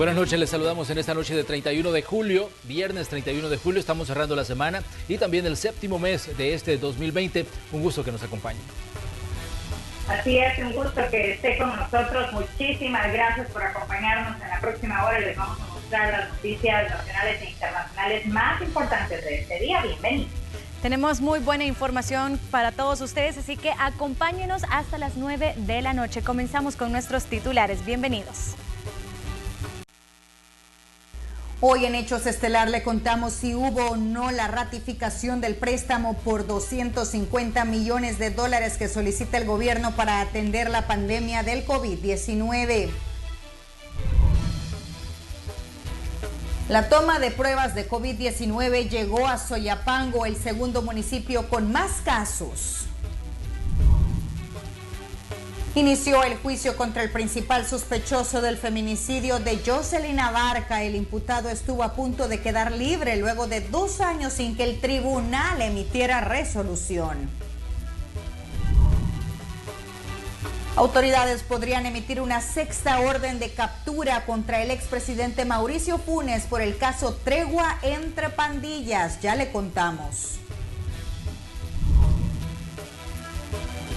Buenas noches, les saludamos en esta noche de 31 de julio, viernes 31 de julio, estamos cerrando la semana y también el séptimo mes de este 2020. Un gusto que nos acompañen. Así es, un gusto que esté con nosotros. Muchísimas gracias por acompañarnos. En la próxima hora les vamos a mostrar las noticias nacionales e internacionales más importantes de este día. Bienvenidos. Tenemos muy buena información para todos ustedes, así que acompáñenos hasta las 9 de la noche. Comenzamos con nuestros titulares. Bienvenidos. Hoy en Hechos Estelar le contamos si hubo o no la ratificación del préstamo por 250 millones de dólares que solicita el gobierno para atender la pandemia del COVID-19. La toma de pruebas de COVID-19 llegó a Soyapango, el segundo municipio con más casos. Inició el juicio contra el principal sospechoso del feminicidio de Jocelyn Abarca. El imputado estuvo a punto de quedar libre luego de 2 años sin que el tribunal emitiera resolución. Autoridades podrían emitir una 6ª orden de captura contra el expresidente Mauricio Funes por el caso Tregua entre pandillas. Ya le contamos.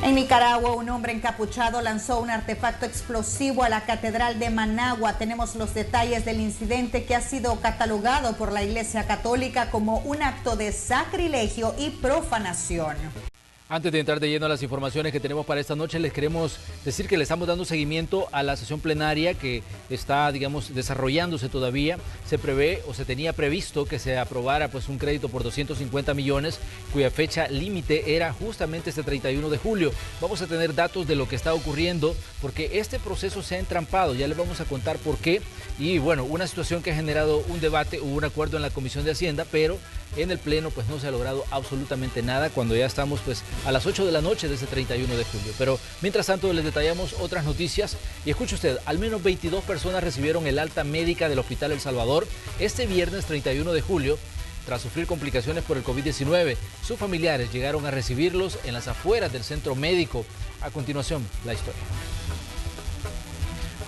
En Nicaragua, un hombre encapuchado lanzó un artefacto explosivo a la Catedral de Managua. Tenemos los detalles del incidente, que ha sido catalogado por la Iglesia Católica como un acto de sacrilegio y profanación. Antes de entrar de lleno a las informaciones que tenemos para esta noche, les queremos decir que le estamos dando seguimiento a la sesión plenaria que está, desarrollándose todavía. Se prevé o se tenía previsto que se aprobara un crédito por 250 millones, cuya fecha límite era justamente este 31 de julio. Vamos a tener datos de lo que está ocurriendo, porque este proceso se ha entrampado. Ya les vamos a contar por qué. Y bueno, una situación que ha generado un debate, hubo un acuerdo en la Comisión de Hacienda, pero en el Pleno no se ha logrado absolutamente nada cuando ya estamos a las 8 de la noche de ese 31 de julio. Pero mientras tanto les detallamos otras noticias y escuche usted, al menos 22 personas recibieron el alta médica del Hospital El Salvador este viernes 31 de julio tras sufrir complicaciones por el COVID-19. Sus familiares llegaron a recibirlos en las afueras del centro médico. A continuación, la historia.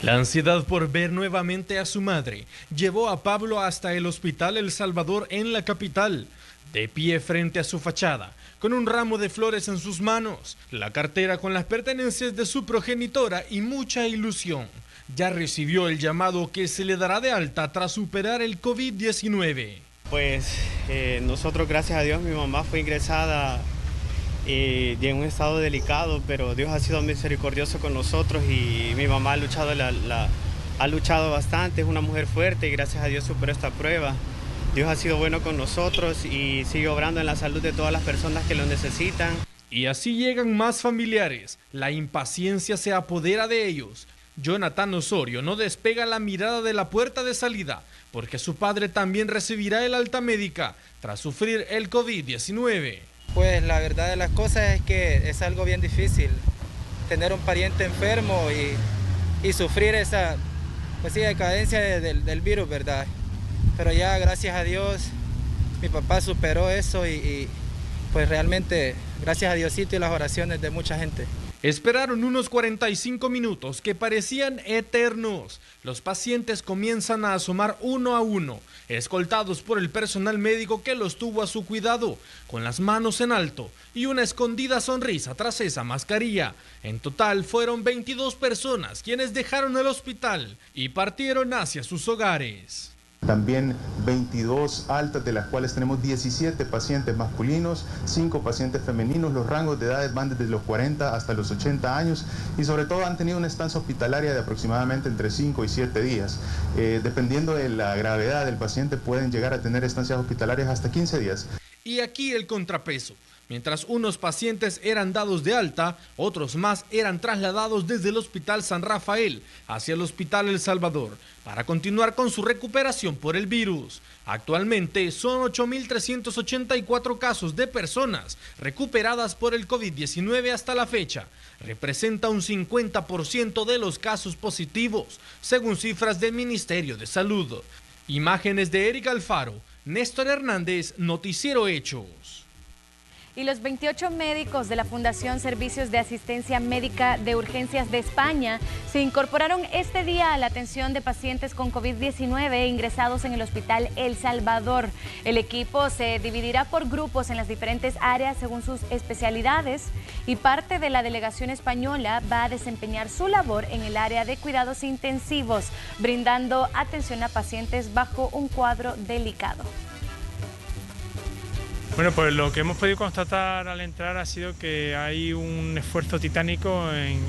La ansiedad por ver nuevamente a su madre llevó a Pablo hasta el Hospital El Salvador en la capital. De pie frente a su fachada, con un ramo de flores en sus manos, la cartera con las pertenencias de su progenitora y mucha ilusión, ya recibió el llamado que se le dará de alta tras superar el COVID-19. Nosotros, gracias a Dios, mi mamá fue ingresada y en un estado delicado, pero Dios ha sido misericordioso con nosotros y mi mamá ha luchado bastante, es una mujer fuerte y gracias a Dios superó esta prueba. Dios ha sido bueno con nosotros y sigue obrando en la salud de todas las personas que lo necesitan. Y así llegan más familiares, la impaciencia se apodera de ellos. Jonathan Osorio no despega la mirada de la puerta de salida, porque su padre también recibirá el alta médica tras sufrir el COVID-19. Pues la verdad de las cosas es que es algo bien difícil tener un pariente enfermo y sufrir esa decadencia del virus, ¿verdad? Pero ya gracias a Dios mi papá superó eso y pues realmente gracias a Diosito y las oraciones de mucha gente. Esperaron unos 45 minutos que parecían eternos. Los pacientes comienzan a asomar uno a uno, escoltados por el personal médico que los tuvo a su cuidado, con las manos en alto y una escondida sonrisa tras esa mascarilla. En total fueron 22 personas quienes dejaron el hospital y partieron hacia sus hogares. También 22 altas, de las cuales tenemos 17 pacientes masculinos, 5 pacientes femeninos. Los rangos de edades van desde los 40 hasta los 80 años y sobre todo han tenido una estancia hospitalaria de aproximadamente entre 5 y 7 días. Dependiendo de la gravedad del paciente, pueden llegar a tener estancias hospitalarias hasta 15 días. Y aquí el contrapeso. Mientras unos pacientes eran dados de alta, otros más eran trasladados desde el Hospital San Rafael hacia el Hospital El Salvador para continuar con su recuperación por el virus. Actualmente son 8.384 casos de personas recuperadas por el COVID-19 hasta la fecha. Representa un 50% de los casos positivos, según cifras del Ministerio de Salud. Imágenes de Eric Alfaro, Néstor Hernández, Noticiero Hechos. Y los 28 médicos de la Fundación Servicios de Asistencia Médica de Urgencias de España se incorporaron este día a la atención de pacientes con COVID-19 ingresados en el Hospital El Salvador. El equipo se dividirá por grupos en las diferentes áreas según sus especialidades y parte de la delegación española va a desempeñar su labor en el área de cuidados intensivos, brindando atención a pacientes bajo un cuadro delicado. Bueno, pues lo que hemos podido constatar al entrar ha sido que hay un esfuerzo titánico en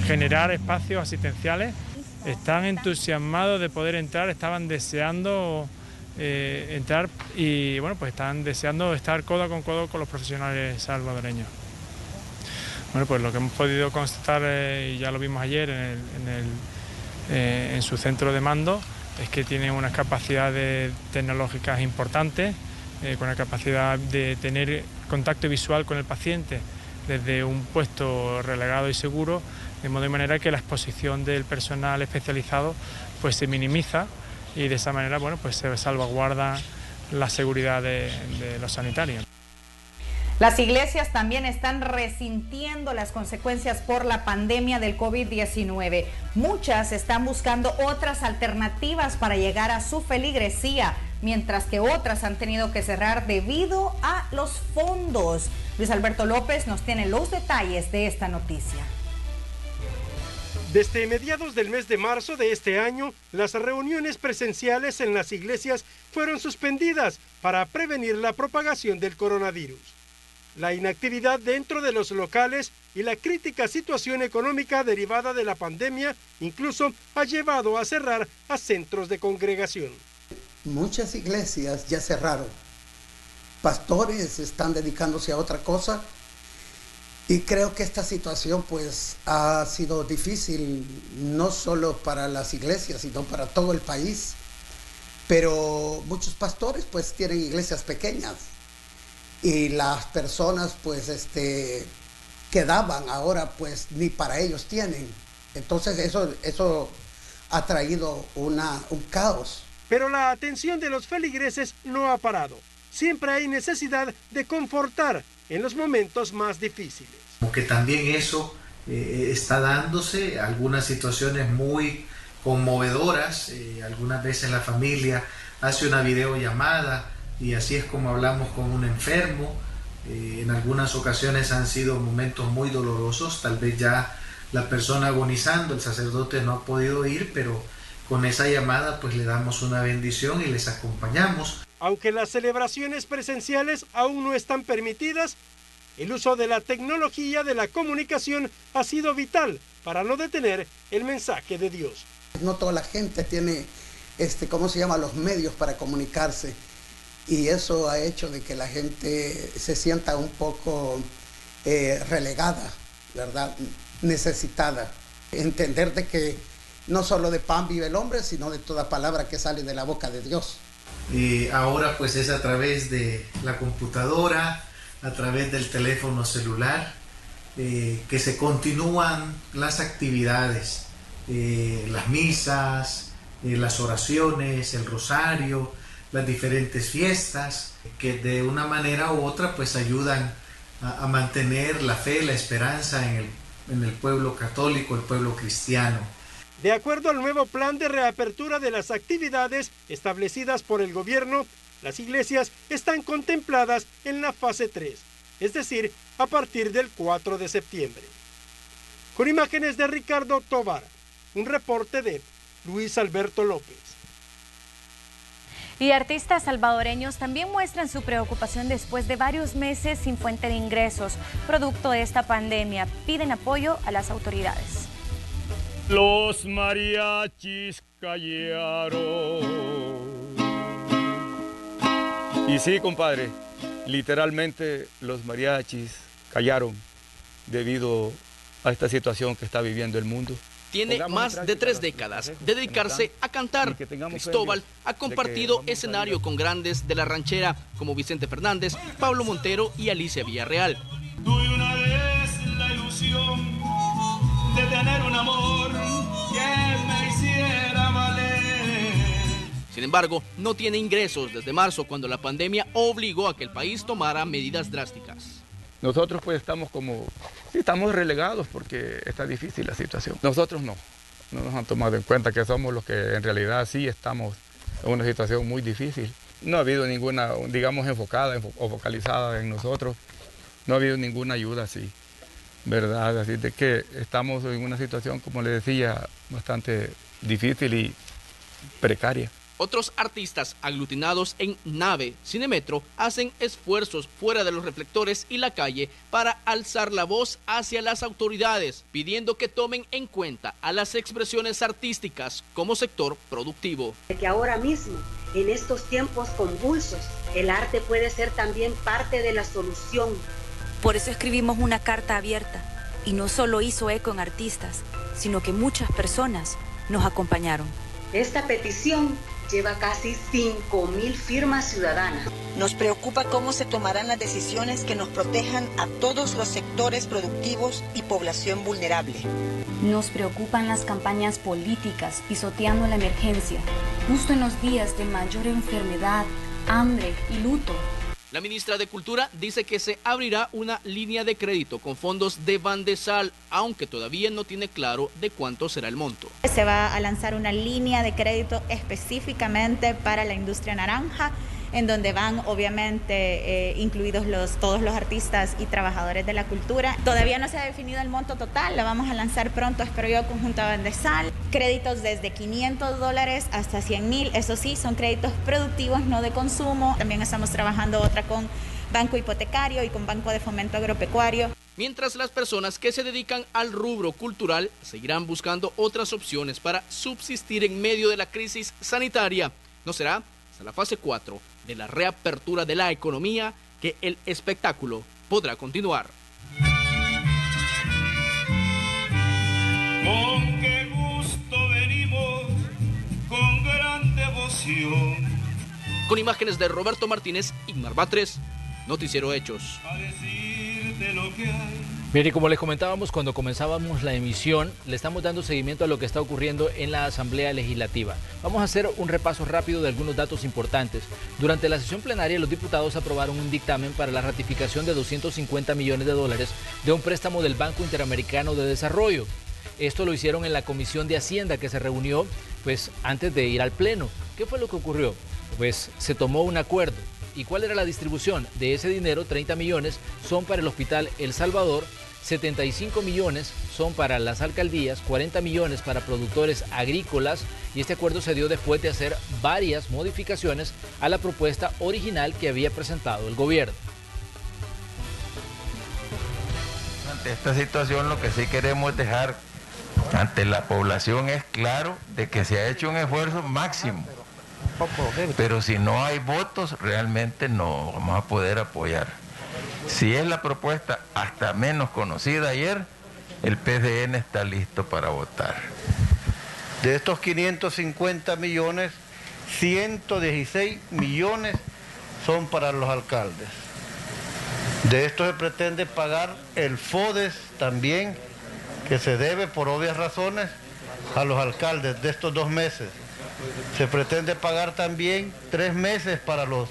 generar espacios asistenciales. Están entusiasmados de poder entrar, estaban deseando entrar y bueno, pues están deseando estar codo con los profesionales salvadoreños. Bueno, pues lo que hemos podido constatar, y ya lo vimos ayer en su centro de mando, es que tiene unas capacidades tecnológicas importantes, con la capacidad de tener contacto visual con el paciente desde un puesto relegado y seguro, de modo y manera que la exposición del personal especializado pues se minimiza y de esa manera bueno, pues se salvaguarda la seguridad de los sanitarios. Las iglesias también están resintiendo las consecuencias por la pandemia del COVID-19. Muchas están buscando otras alternativas para llegar a su feligresía, mientras que otras han tenido que cerrar debido a los fondos. Luis Alberto López nos tiene los detalles de esta noticia. Desde mediados del mes de marzo de este año, las reuniones presenciales en las iglesias fueron suspendidas para prevenir la propagación del coronavirus. La inactividad dentro de los locales y la crítica situación económica derivada de la pandemia incluso ha llevado a cerrar a centros de congregación. Muchas iglesias ya cerraron. Pastores están dedicándose a otra cosa y creo que esta situación pues ha sido difícil no solo para las iglesias sino para todo el país. Pero muchos pastores pues tienen iglesias pequeñas. Y las personas pues que daban ahora pues ni para ellos tienen. Entonces eso ha traído un caos. Pero la atención de los feligreses no ha parado. Siempre hay necesidad de confortar en los momentos más difíciles. Aunque también eso está dándose, algunas situaciones muy conmovedoras, algunas veces la familia hace una videollamada, y así es como hablamos con un enfermo. En algunas ocasiones han sido momentos muy dolorosos, tal vez ya la persona agonizando, el sacerdote no ha podido ir, pero con esa llamada pues le damos una bendición y les acompañamos. Aunque las celebraciones presenciales aún no están permitidas, el uso de la tecnología de la comunicación ha sido vital para no detener el mensaje de Dios. No toda la gente tiene, los medios para comunicarse. Y eso ha hecho de que la gente se sienta un poco relegada, ¿verdad? Necesitada. Entender de que no solo de pan vive el hombre, sino de toda palabra que sale de la boca de Dios. Ahora pues es a través de la computadora, a través del teléfono celular, que se continúan las actividades, las misas, las oraciones, el rosario, las diferentes fiestas, que de una manera u otra pues ayudan a mantener la fe, la esperanza en el pueblo católico, el pueblo cristiano. De acuerdo al nuevo plan de reapertura de las actividades establecidas por el gobierno, las iglesias están contempladas en la fase 3, es decir, a partir del 4 de septiembre. Con imágenes de Ricardo Tobar, un reporte de Luis Alberto López. Y artistas salvadoreños también muestran su preocupación después de varios meses sin fuente de ingresos, producto de esta pandemia. Piden apoyo a las autoridades. Los mariachis callaron. Y sí, compadre, literalmente los mariachis callaron debido a esta situación que está viviendo el mundo. Tiene más de 3 décadas de dedicarse a cantar. Cristóbal ha compartido escenario con grandes de la ranchera como Vicente Fernández, Pablo Montero y Alicia Villarreal. Tuve una vez la ilusión de tener un amor que me hiciera valer. Sin embargo, no tiene ingresos desde marzo, cuando la pandemia obligó a que el país tomara medidas drásticas. Nosotros pues estamos relegados porque está difícil la situación. Nosotros no nos han tomado en cuenta que somos los que en realidad sí estamos en una situación muy difícil. No ha habido ninguna, digamos, enfocada o focalizada en nosotros, no ha habido ninguna ayuda así, ¿verdad? Así de que estamos en una situación, como le decía, bastante difícil y precaria. Otros artistas aglutinados en Nave Cinemetro hacen esfuerzos fuera de los reflectores y la calle para alzar la voz hacia las autoridades, pidiendo que tomen en cuenta a las expresiones artísticas como sector productivo. Que ahora mismo, en estos tiempos convulsos, el arte puede ser también parte de la solución. Por eso escribimos una carta abierta, y no solo hizo eco en artistas, sino que muchas personas nos acompañaron. Esta petición lleva casi 5.000 firmas ciudadanas. Nos preocupa cómo se tomarán las decisiones que nos protejan a todos los sectores productivos y población vulnerable. Nos preocupan las campañas políticas pisoteando la emergencia, justo en los días de mayor enfermedad, hambre y luto. La ministra de Cultura dice que se abrirá una línea de crédito con fondos de Bandesal, aunque todavía no tiene claro de cuánto será el monto. Se va a lanzar una línea de crédito específicamente para la industria naranja, en donde van obviamente incluidos todos los artistas y trabajadores de la cultura. Todavía no se ha definido el monto total, lo vamos a lanzar pronto, espero yo, conjunto a Bandesal. Créditos desde $500 hasta $100,000, eso sí, son créditos productivos, no de consumo. También estamos trabajando otra con Banco Hipotecario y con Banco de Fomento Agropecuario. Mientras las personas que se dedican al rubro cultural seguirán buscando otras opciones para subsistir en medio de la crisis sanitaria. No será hasta la fase 4 de la reapertura de la economía que el espectáculo podrá continuar. Con qué gusto venimos, con gran devoción. Con imágenes de Roberto Martínez, Igmar Batres, Noticiero Hechos. A decirte lo que hay. Bien, y como les comentábamos cuando comenzábamos la emisión, le estamos dando seguimiento a lo que está ocurriendo en la Asamblea Legislativa. Vamos a hacer un repaso rápido de algunos datos importantes. Durante la sesión plenaria, los diputados aprobaron un dictamen para la ratificación de $250 millones de un préstamo del Banco Interamericano de Desarrollo. Esto lo hicieron en la Comisión de Hacienda, que se reunió pues antes de ir al Pleno. ¿Qué fue lo que ocurrió? Pues se tomó un acuerdo. ¿Y cuál era la distribución de ese dinero? 30 millones son para el Hospital El Salvador, 75 millones son para las alcaldías, 40 millones para productores agrícolas, y este acuerdo se dio después de hacer varias modificaciones a la propuesta original que había presentado el gobierno. Ante esta situación, lo que sí queremos dejar ante la población es claro de que se ha hecho un esfuerzo máximo, pero si no hay votos realmente no vamos a poder apoyar. Si es la propuesta hasta menos conocida ayer, el PDN está listo para votar. De estos 550 millones, 116 millones son para los alcaldes. De esto se pretende pagar el FODES también, que se debe por obvias razones a los alcaldes de estos 2 meses. Se pretende pagar también 3 meses para los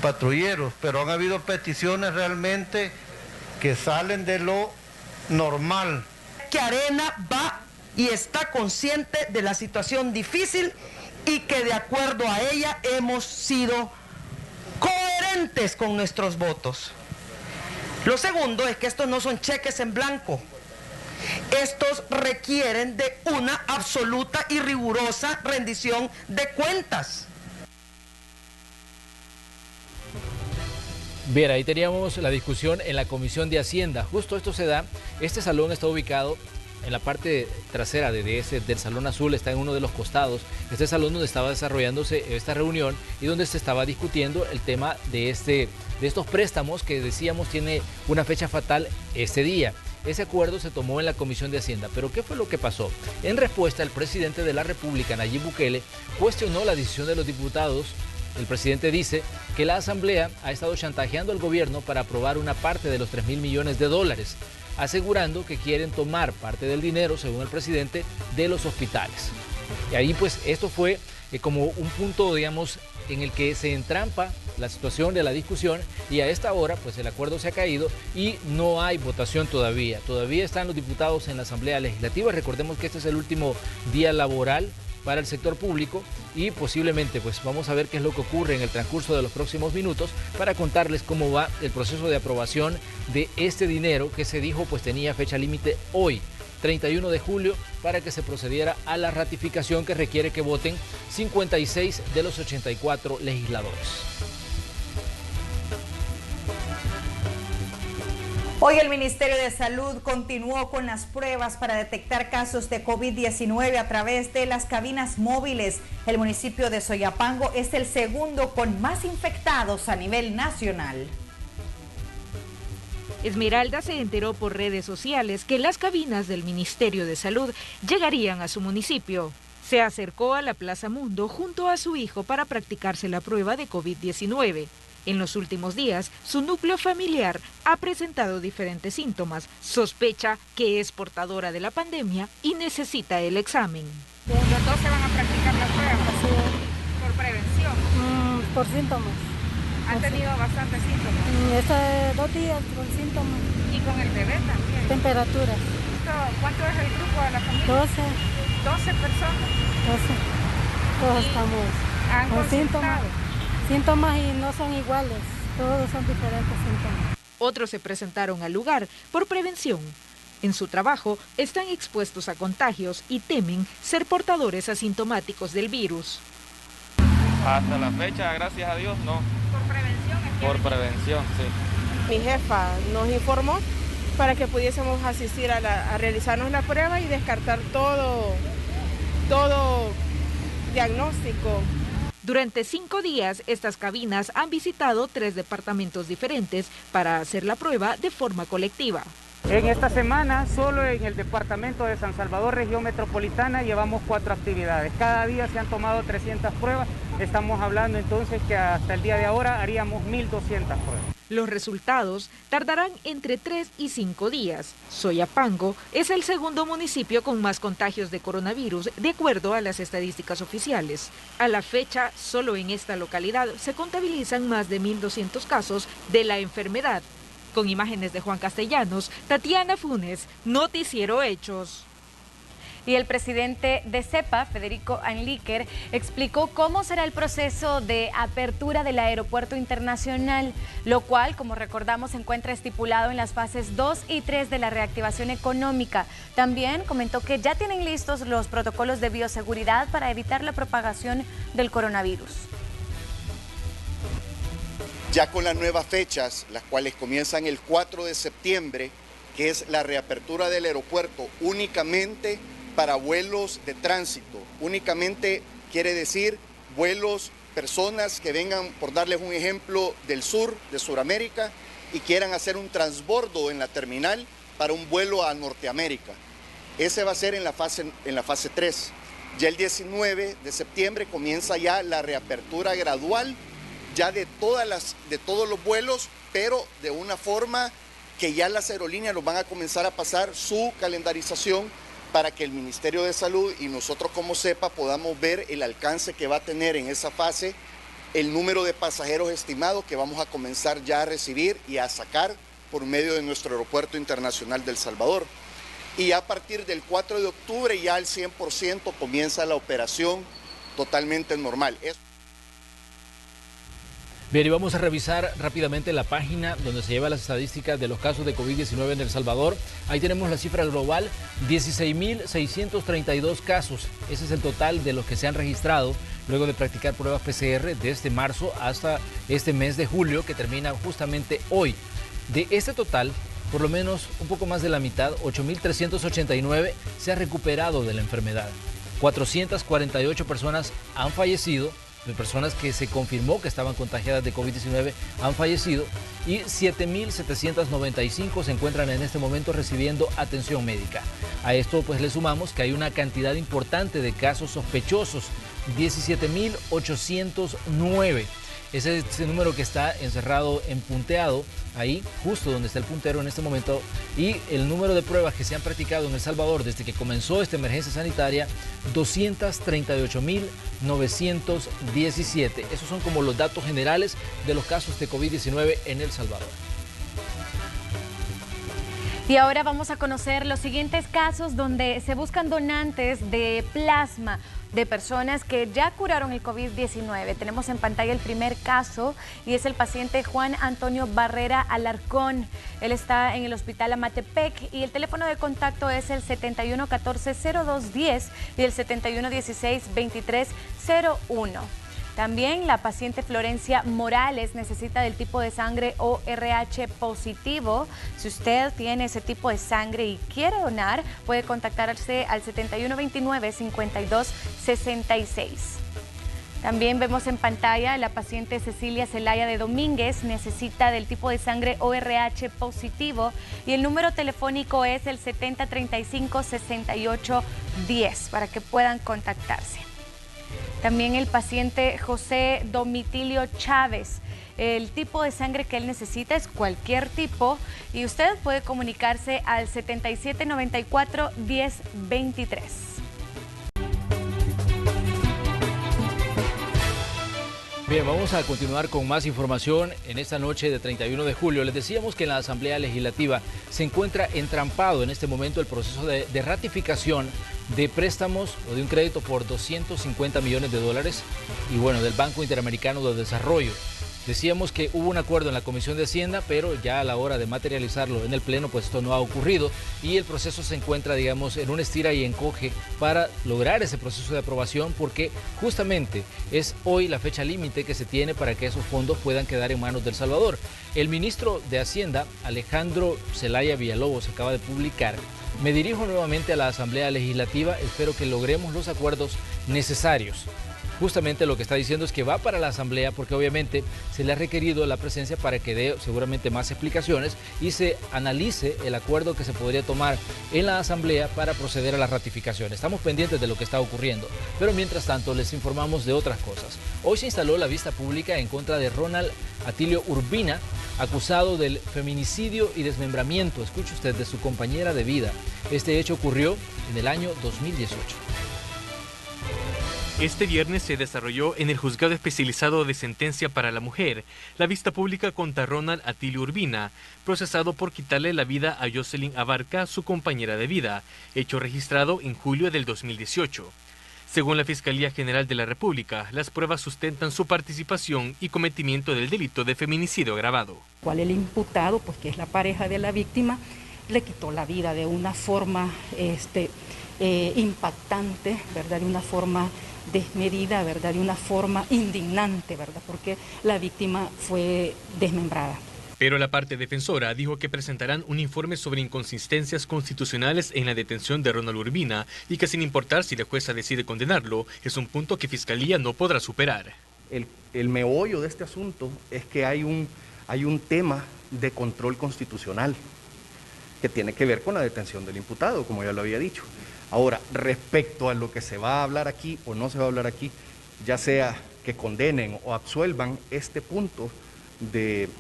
patrulleros, pero han habido peticiones realmente que salen de lo normal. Que Arena va y está consciente de la situación difícil y que de acuerdo a ella hemos sido coherentes con nuestros votos. Lo segundo es que estos no son cheques en blanco. Estos requieren de una absoluta y rigurosa rendición de cuentas. Bien, ahí teníamos la discusión en la Comisión de Hacienda. Justo esto se da, este salón está ubicado en la parte trasera del Salón Azul, está en uno de los costados. Este salón donde estaba desarrollándose esta reunión y donde se estaba discutiendo el tema de estos préstamos que decíamos tiene una fecha fatal este día. Ese acuerdo se tomó en la Comisión de Hacienda, pero ¿qué fue lo que pasó? En respuesta, el presidente de la República, Nayib Bukele, cuestionó la decisión de los diputados. El presidente dice que la Asamblea ha estado chantajeando al gobierno para aprobar una parte de los $3.000 millones, asegurando que quieren tomar parte del dinero, según el presidente, de los hospitales. Y ahí pues esto fue como un punto, digamos, en el que se entrampa la situación de la discusión, y a esta hora pues el acuerdo se ha caído y no hay votación todavía. Todavía están los diputados en la Asamblea Legislativa. Recordemos que este es el último día laboral para el sector público y posiblemente pues vamos a ver qué es lo que ocurre en el transcurso de los próximos minutos para contarles cómo va el proceso de aprobación de este dinero que se dijo pues tenía fecha límite hoy, 31 de julio, para que se procediera a la ratificación que requiere que voten 56 de los 84 legisladores. Hoy el Ministerio de Salud continuó con las pruebas para detectar casos de COVID-19 a través de las cabinas móviles. El municipio de Soyapango es el segundo con más infectados a nivel nacional. Esmeralda se enteró por redes sociales que las cabinas del Ministerio de Salud llegarían a su municipio. Se acercó a la Plaza Mundo junto a su hijo para practicarse la prueba de COVID-19. En los últimos días, su núcleo familiar ha presentado diferentes síntomas. Sospecha que es portadora de la pandemia y necesita el examen. Los dos se van a practicar la prueba por prevención. Por síntomas. ¿Han tenido bastantes síntomas? 2 días con síntomas. ¿Y con el bebé también? Temperaturas. ¿Cuánto es el grupo de la familia? 12. 12 personas. 12. Todos estamos con síntomas. Síntomas y no son iguales, todos son diferentes síntomas. Otros se presentaron al lugar por prevención. En su trabajo están expuestos a contagios y temen ser portadores asintomáticos del virus. Hasta la fecha, gracias a Dios, no. ¿Por prevención? Por prevención, sí. Mi jefa nos informó para que pudiésemos asistir a realizarnos la prueba y descartar todo diagnóstico. Durante 5 días, estas cabinas han visitado 3 departamentos diferentes para hacer la prueba de forma colectiva. En esta semana, solo en el departamento de San Salvador, región metropolitana, llevamos 4 actividades. Cada día se han tomado 300 pruebas. Estamos hablando entonces que hasta el día de ahora haríamos 1.200 pruebas. Los resultados tardarán entre 3 y 5 días. Soyapango es el segundo municipio con más contagios de coronavirus, de acuerdo a las estadísticas oficiales. A la fecha, solo en esta localidad se contabilizan más de 1.200 casos de la enfermedad. Con imágenes de Juan Castellanos, Tatiana Funes, Noticiero Hechos. Y el presidente de CEPA, Federico Anliker, explicó cómo será el proceso de apertura del aeropuerto internacional, lo cual, como recordamos, se encuentra estipulado en las fases 2 y 3 de la reactivación económica. También comentó que ya tienen listos los protocolos de bioseguridad para evitar la propagación del coronavirus. Ya con las nuevas fechas, las cuales comienzan el 4 de septiembre, que es la reapertura del aeropuerto únicamente para vuelos de tránsito. Únicamente quiere decir vuelos, personas que vengan, por darles un ejemplo, del sur, de Sudamérica, y quieran hacer un transbordo en la terminal para un vuelo a Norteamérica. Ese va a ser en la fase 3. Ya el 19 de septiembre comienza ya la reapertura gradual ya de todos los vuelos, pero de una forma que ya las aerolíneas nos van a comenzar a pasar su calendarización para que el Ministerio de Salud y nosotros como CEPA podamos ver el alcance que va a tener en esa fase, el número de pasajeros estimados que vamos a comenzar ya a recibir y a sacar por medio de nuestro aeropuerto internacional de El Salvador. Y a partir del 4 de octubre ya al 100% comienza la operación totalmente normal. Bien, y vamos a revisar rápidamente la página donde se lleva las estadísticas de los casos de COVID-19 en El Salvador. Ahí tenemos la cifra global, 16.632 casos. Ese es el total de los que se han registrado luego de practicar pruebas PCR desde marzo hasta este mes de julio, que termina justamente hoy. De este total, por lo menos un poco más de la mitad, 8.389, se ha recuperado de la enfermedad. 448 personas han fallecido. De personas que se confirmó que estaban contagiadas de COVID-19 han fallecido y 7.795 se encuentran en este momento recibiendo atención médica. A esto pues le sumamos que hay una cantidad importante de casos sospechosos, 17.809. Ese es ese número que está encerrado en punteado, ahí justo donde está el puntero en este momento, y el número de pruebas que se han practicado en El Salvador desde que comenzó esta emergencia sanitaria, 238.917. Esos son como los datos generales de los casos de COVID-19 en El Salvador. Y ahora vamos a conocer los siguientes casos donde se buscan donantes de plasma de personas que ya curaron el COVID-19. Tenemos en pantalla el primer caso y es el paciente Juan Antonio Barrera Alarcón. Él está en el hospital Amatepec y el teléfono de contacto es el 7114-0210 y el 7116-2301. También la paciente Florencia Morales necesita del tipo de sangre ORH positivo. Si usted tiene ese tipo de sangre y quiere donar, puede contactarse al 7129-5266. También vemos en pantalla la paciente Cecilia Zelaya de Domínguez, necesita del tipo de sangre ORH positivo y el número telefónico es el 7035-6810 para que puedan contactarse. También el paciente José Domitilio Chávez. El tipo de sangre que él necesita es cualquier tipo y usted puede comunicarse al 7794-1023. Bien, vamos a continuar con más información en esta noche de 31 de julio. Les decíamos que en la Asamblea Legislativa se encuentra entrampado en este momento el proceso de ratificación de préstamos o de un crédito por 250 millones de dólares y bueno, del Banco Interamericano de Desarrollo. Decíamos que hubo un acuerdo en la Comisión de Hacienda, pero ya a la hora de materializarlo en el Pleno, pues esto no ha ocurrido y el proceso se encuentra, digamos, en un estira y encoge para lograr ese proceso de aprobación, porque justamente es hoy la fecha límite que se tiene para que esos fondos puedan quedar en manos de El Salvador. El ministro de Hacienda, Alejandro Zelaya Villalobos, acaba de publicar: me dirijo nuevamente a la Asamblea Legislativa, espero que logremos los acuerdos necesarios. Justamente lo que está diciendo es que va para la Asamblea porque obviamente se le ha requerido la presencia para que dé seguramente más explicaciones y se analice el acuerdo que se podría tomar en la Asamblea para proceder a la ratificación. Estamos pendientes de lo que está ocurriendo, pero mientras tanto les informamos de otras cosas. Hoy se instaló la vista pública en contra de Ronald Atilio Urbina, acusado del feminicidio y desmembramiento, escuche usted, de su compañera de vida. Este hecho ocurrió en el año 2018. Este viernes se desarrolló en el Juzgado Especializado de Sentencia para la Mujer la vista pública contra Ronald Atilio Urbina, procesado por quitarle la vida a Jocelyn Abarca, su compañera de vida, hecho registrado en julio del 2018. Según la Fiscalía General de la República, las pruebas sustentan su participación y cometimiento del delito de feminicidio agravado. ¿Cuál el imputado, pues que es la pareja de la víctima, le quitó la vida de una forma impactante, ¿verdad? De una forma desmedida, ¿verdad? De una forma indignante, ¿verdad? Porque la víctima fue desmembrada. Pero la parte defensora dijo que presentarán un informe sobre inconsistencias constitucionales en la detención de Ronald Urbina y que sin importar si la jueza decide condenarlo, es un punto que Fiscalía no podrá superar. El meollo de este asunto es que hay un tema de control constitucional que tiene que ver con la detención del imputado, como ya lo había dicho. Ahora, respecto a lo que se va a hablar aquí o no se va a hablar aquí, ya sea que condenen o absuelvan, este punto de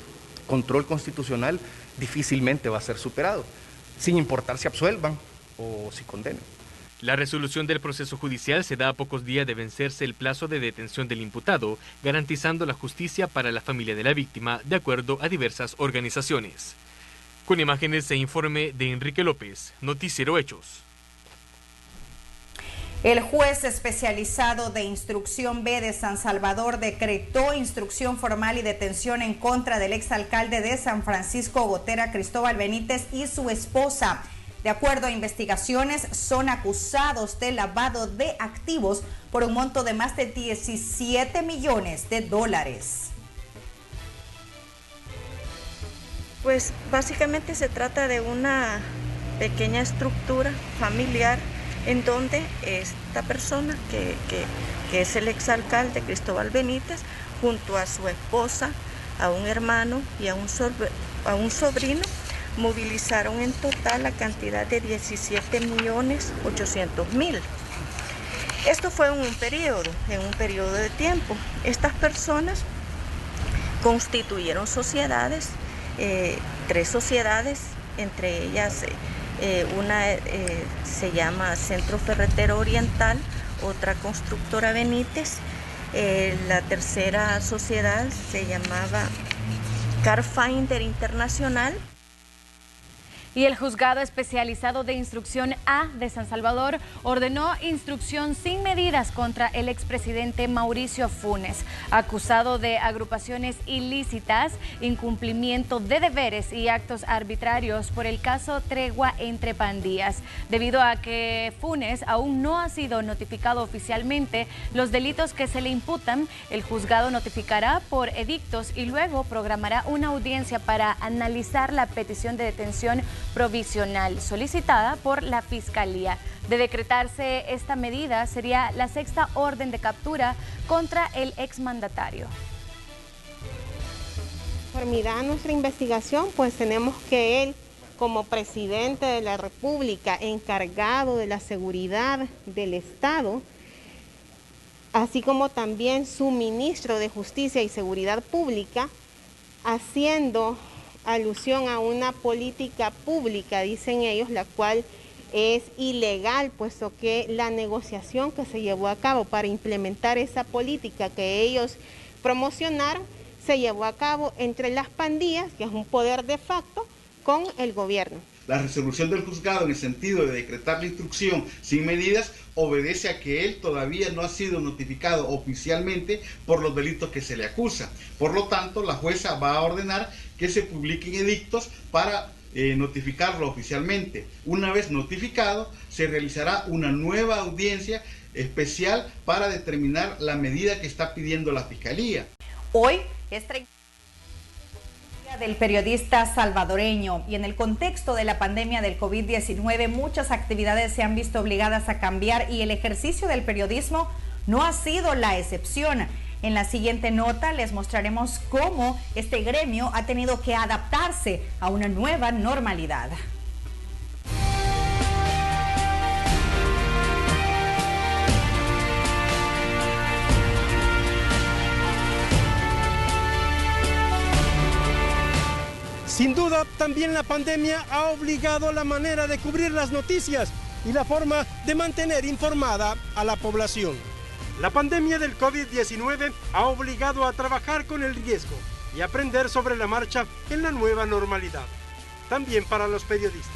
control constitucional difícilmente va a ser superado, sin importar si absuelvan o si condenen. La resolución del proceso judicial se da a pocos días de vencerse el plazo de detención del imputado, garantizando la justicia para la familia de la víctima, de acuerdo a diversas organizaciones. Con imágenes e informe de Enrique López, Noticiero Hechos. El juez especializado de Instrucción B de San Salvador decretó instrucción formal y detención en contra del exalcalde de San Francisco Gotera, Cristóbal Benítez, y su esposa. De acuerdo a investigaciones, son acusados de lavado de activos por un monto de más de 17 millones de dólares. Pues básicamente se trata de una pequeña estructura familiar en donde esta persona, que es el exalcalde Cristóbal Benítez, junto a su esposa, a un hermano y a un sobrino, movilizaron en total la cantidad de 17.800.000. Esto fue en un periodo de tiempo. Estas personas constituyeron sociedades, 3 sociedades, entre ellas una se llama Centro Ferretero Oriental, otra Constructora Benítez, la tercera sociedad se llamaba Carfinder Internacional. Y el Juzgado Especializado de Instrucción A de San Salvador ordenó instrucción sin medidas contra el expresidente Mauricio Funes, acusado de agrupaciones ilícitas, incumplimiento de deberes y actos arbitrarios por el caso Tregua entre Pandillas. Debido a que Funes aún no ha sido notificado oficialmente los delitos que se le imputan, el juzgado notificará por edictos y luego programará una audiencia para analizar la petición de detención provisional solicitada por la Fiscalía. De decretarse esta medida, sería la 6ª orden de captura contra el exmandatario. Terminada nuestra investigación, pues tenemos que él, como presidente de la República, encargado de la seguridad del Estado, así como también su ministro de Justicia y Seguridad Pública, haciendo alusión a una política pública, dicen ellos, la cual es ilegal, puesto que la negociación que se llevó a cabo para implementar esa política que ellos promocionaron, se llevó a cabo entre las pandillas, que es un poder de facto, con el gobierno. La resolución del juzgado en el sentido de decretar la instrucción sin medidas obedece a que él todavía no ha sido notificado oficialmente por los delitos que se le acusa. Por lo tanto, la jueza va a ordenar que se publiquen edictos para notificarlo oficialmente. Una vez notificado, se realizará una nueva audiencia especial para determinar la medida que está pidiendo la Fiscalía. Hoy es del periodista salvadoreño y en el contexto de la pandemia del COVID-19 muchas actividades se han visto obligadas a cambiar y el ejercicio del periodismo no ha sido la excepción. En la siguiente nota les mostraremos cómo este gremio ha tenido que adaptarse a una nueva normalidad. Sin duda, también la pandemia ha obligado la manera de cubrir las noticias y la forma de mantener informada a la población. La pandemia del COVID-19 ha obligado a trabajar con el riesgo y aprender sobre la marcha en la nueva normalidad. También para los periodistas.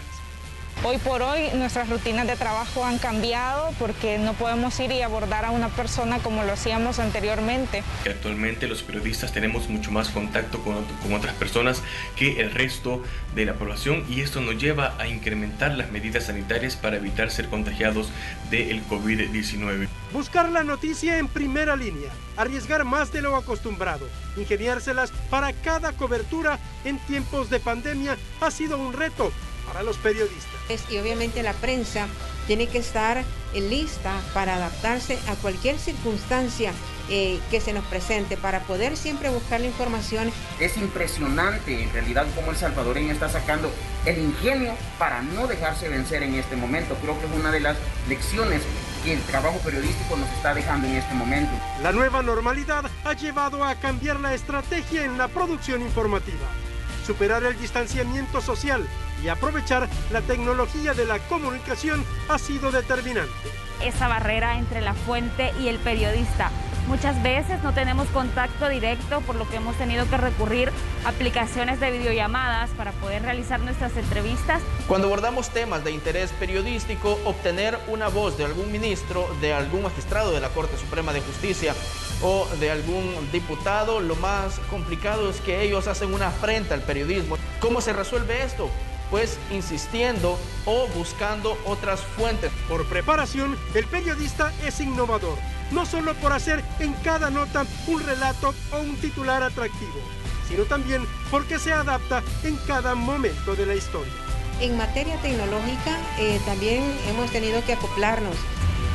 Hoy por hoy nuestras rutinas de trabajo han cambiado porque no podemos ir y abordar a una persona como lo hacíamos anteriormente. Actualmente los periodistas tenemos mucho más contacto con otras personas que el resto de la población y esto nos lleva a incrementar las medidas sanitarias para evitar ser contagiados del COVID-19. Buscar la noticia en primera línea, arriesgar más de lo acostumbrado, ingeniárselas para cada cobertura en tiempos de pandemia ha sido un reto para los periodistas. Y obviamente la prensa tiene que estar lista para adaptarse a cualquier circunstancia que se nos presente para poder siempre buscar la información. Es impresionante en realidad cómo el salvadoreño está sacando el ingenio para no dejarse vencer en este momento. Creo que es una de las lecciones que el trabajo periodístico nos está dejando en este momento. La nueva normalidad ha llevado a cambiar la estrategia en la producción informativa, superar el distanciamiento social y aprovechar la tecnología de la comunicación ha sido determinante. Esa barrera entre la fuente y el periodista. Muchas veces no tenemos contacto directo, por lo que hemos tenido que recurrir a aplicaciones de videollamadas para poder realizar nuestras entrevistas. Cuando abordamos temas de interés periodístico, obtener una voz de algún ministro, de algún magistrado de la Corte Suprema de Justicia o de algún diputado, lo más complicado es que ellos hacen una afrenta al periodismo. ¿Cómo se resuelve esto? Pues insistiendo o buscando otras fuentes. Por preparación, el periodista es innovador, no solo por hacer en cada nota un relato o un titular atractivo, sino también porque se adapta en cada momento de la historia. En materia tecnológica también hemos tenido que acoplarnos.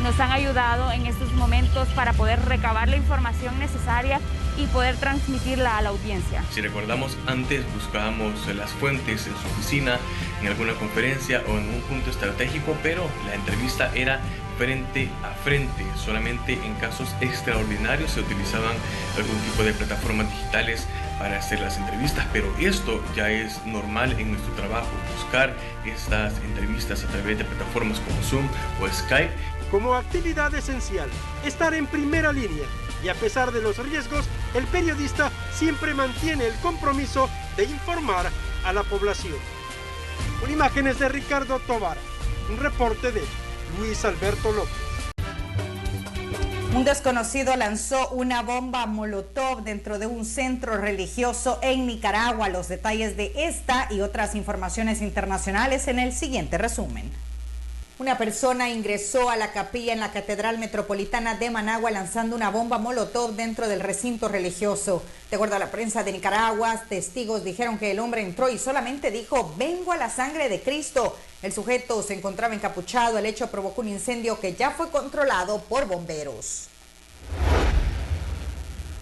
Nos han ayudado en estos momentos para poder recabar la información necesaria y poder transmitirla a la audiencia. Si recordamos, antes buscábamos las fuentes en su oficina, en alguna conferencia o en un punto estratégico, pero la entrevista era frente a frente. Solamente en casos extraordinarios se utilizaban algún tipo de plataformas digitales para hacer las entrevistas, pero esto ya es normal en nuestro trabajo, buscar estas entrevistas a través de plataformas como Zoom o Skype. Como actividad esencial, estar en primera línea, y a pesar de los riesgos, el periodista siempre mantiene el compromiso de informar a la población. Con imágenes de Ricardo Tobar, un reporte de Luis Alberto López. Un desconocido lanzó una bomba molotov dentro de un centro religioso en Nicaragua. Los detalles de esta y otras informaciones internacionales en el siguiente resumen. Una persona ingresó a la capilla en la Catedral Metropolitana de Managua lanzando una bomba molotov dentro del recinto religioso. De acuerdo a la prensa de Nicaragua, testigos dijeron que el hombre entró y solamente dijo: "Vengo a la sangre de Cristo". El sujeto se encontraba encapuchado. El hecho provocó un incendio que ya fue controlado por bomberos.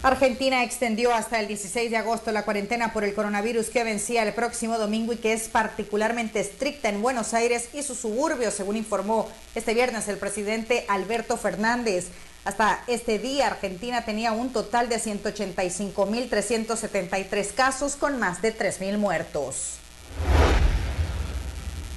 Argentina extendió hasta el 16 de agosto la cuarentena por el coronavirus que vencía el próximo domingo y que es particularmente estricta en Buenos Aires y sus suburbios, según informó este viernes el presidente Alberto Fernández. Hasta este día, Argentina tenía un total de 185.373 casos con más de 3.000 muertos.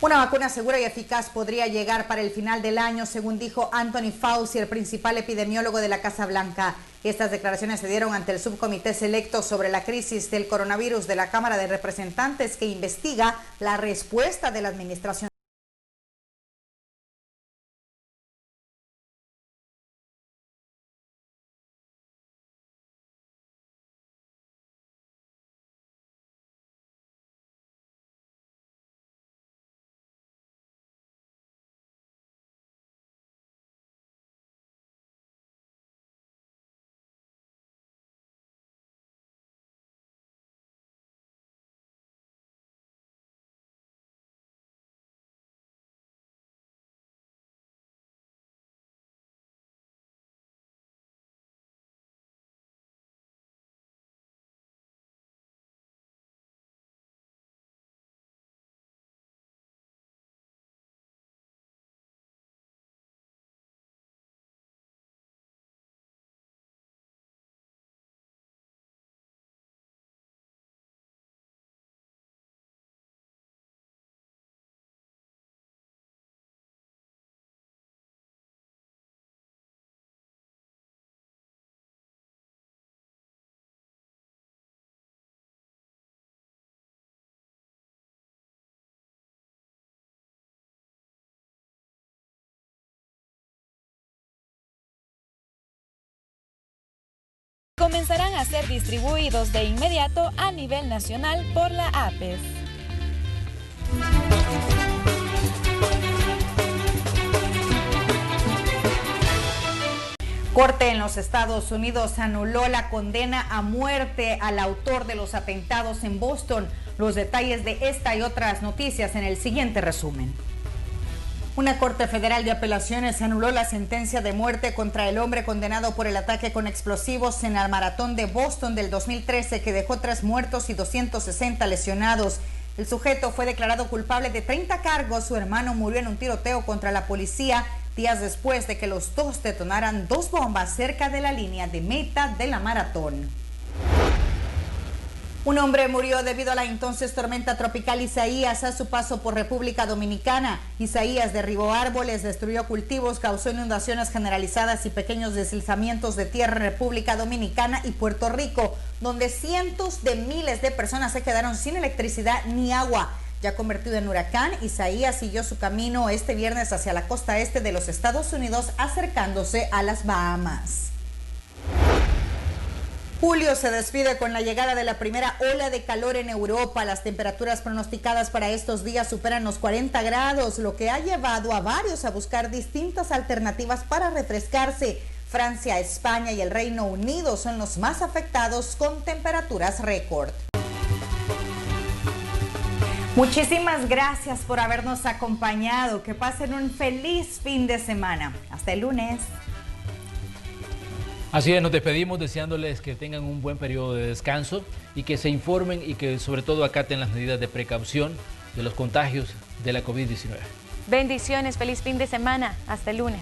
Una vacuna segura y eficaz podría llegar para el final del año, según dijo Anthony Fauci, el principal epidemiólogo de la Casa Blanca. Estas declaraciones se dieron ante el subcomité selecto sobre la crisis del coronavirus de la Cámara de Representantes, que investiga la respuesta de la administración. Comenzarán a ser distribuidos de inmediato a nivel nacional por la APES. Corte en los Estados Unidos anuló la condena a muerte al autor de los atentados en Boston. Los detalles de esta y otras noticias en el siguiente resumen. Una corte federal de apelaciones anuló la sentencia de muerte contra el hombre condenado por el ataque con explosivos en el maratón de Boston del 2013, que dejó 3 muertos y 260 lesionados. El sujeto fue declarado culpable de 30 cargos. Su hermano murió en un tiroteo contra la policía días después de que los dos detonaran 2 bombas cerca de la línea de meta de la maratón. Un hombre murió debido a la entonces tormenta tropical Isaías a su paso por República Dominicana. Isaías derribó árboles, destruyó cultivos, causó inundaciones generalizadas y pequeños deslizamientos de tierra en República Dominicana y Puerto Rico, donde cientos de miles de personas se quedaron sin electricidad ni agua. Ya convertido en huracán, Isaías siguió su camino este viernes hacia la costa este de los Estados Unidos, acercándose a las Bahamas. Julio se despide con la llegada de la primera ola de calor en Europa. Las temperaturas pronosticadas para estos días superan los 40 grados, lo que ha llevado a varios a buscar distintas alternativas para refrescarse. Francia, España y el Reino Unido son los más afectados con temperaturas récord. Muchísimas gracias por habernos acompañado. Que pasen un feliz fin de semana. Hasta el lunes. Así es, nos despedimos deseándoles que tengan un buen periodo de descanso y que se informen y que sobre todo acaten las medidas de precaución de los contagios de la COVID-19. Bendiciones, feliz fin de semana. Hasta el lunes.